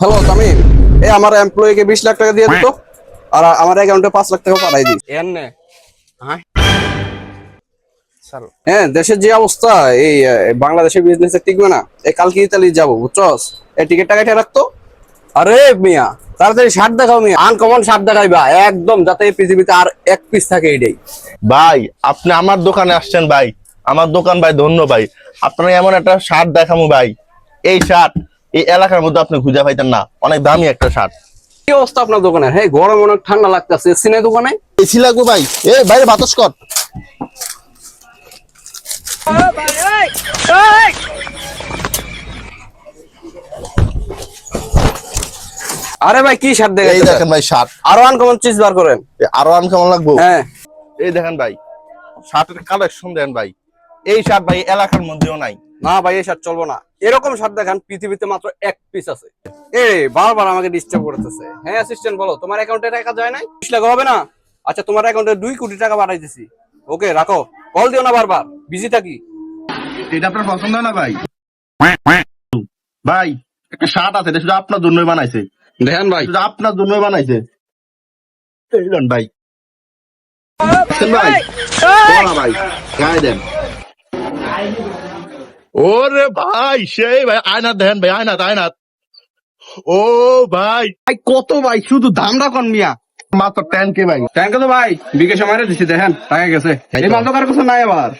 Hello Tamim, আমার এমপ্লয়িকে 20 লাখ টাকা দিয়ে দিত আর আমার অ্যাকাউন্টে 5 লাখ টাকা পাঠাই দিই। এনে হ্যাঁ স্যার হ্যাঁ, দেশের যে অবস্থা এই বাংলাদেশের বিজনেস টিকবে না। কালকে ইতালি যাবো, বুঝছস? টিকিট টাকা রাখতো। আরে মিয়া, তাড়াতাড়ি শার্ট দেখাও মিয়া, আনকমন শার্ট দেখাইবা একদম, যাতে এই পৃথিবীতে আর এক পিস থাকে এটাই। ভাই আপনি আমার দোকানে আসছেন ভাই, আমার দোকান ভাই ধন্য ভাই। আপনার এমন একটা শার্ট দেখামু ভাই, এই শার্ট এই এলাকার মধ্যে আপনি খুঁজে পাইতেন না, অনেক দামি একটা শার্ট। কি অবস্থা আপনার দোকানে? হ্যাঁ, গরম অনেক ঠান্ডা লাগতেছে, সিনে দোকানে এসি লাগবে ভাই, এই বাইরে বাতাস কর। আরে ভাই, কি শার্ট এই দেখাই? দেখেন ভাই শার্ট, আরো আনকমন চিজ বার করেন। আরো আন কেমন লাগবো? হ্যাঁ, এই দেখেন ভাই, শার্টের কালেকশন দেন ভাই, এই শার্ট ভাই এলাকার মধ্যেও নাই। না ভাই, এই শার্ট চলবো না। এরকম শার্ট দেখান, পৃথিবীতে মাত্র এক পিস আছে। বারবার আমাকে ডিস্টার্ব করতেছে। হ্যাঁ অ্যাসিস্ট্যান্ট, বলো তোমার অ্যাকাউন্টে টাকা যায় নাই? 20 লাখ হবে না? আচ্ছা, তোমার অ্যাকাউন্টে 2 কোটি টাকা পাঠাই দিছি। ওকে রাখো, কল দিও না বারবার, বিজি থাকি। এটা আপনার পছন্দ না ভাই? ভাই একটা শার্ট আছে, এটা শুধু আপনার জন্যই বানাইছে, দেখেন ভাই, শুধু আপনার জন্যই বানাইছে। এই দেন ভাই, দেন ভাই, বলা ভাই, গায়ে দেন। ওরে ভাই সেই ভাই, আয়না দেন ভাই, আয়নাত। ও ভাই ভাই কত ভাই, শুধু দামটা কোন মিয়া? মাত্র 10K ভাই। থ্যাংক ইউ তো ভাই, বিকেশে মারে দিছি, দেখেন টাকা গেছে। এই মাল তো কারো কাছে নাই আবার।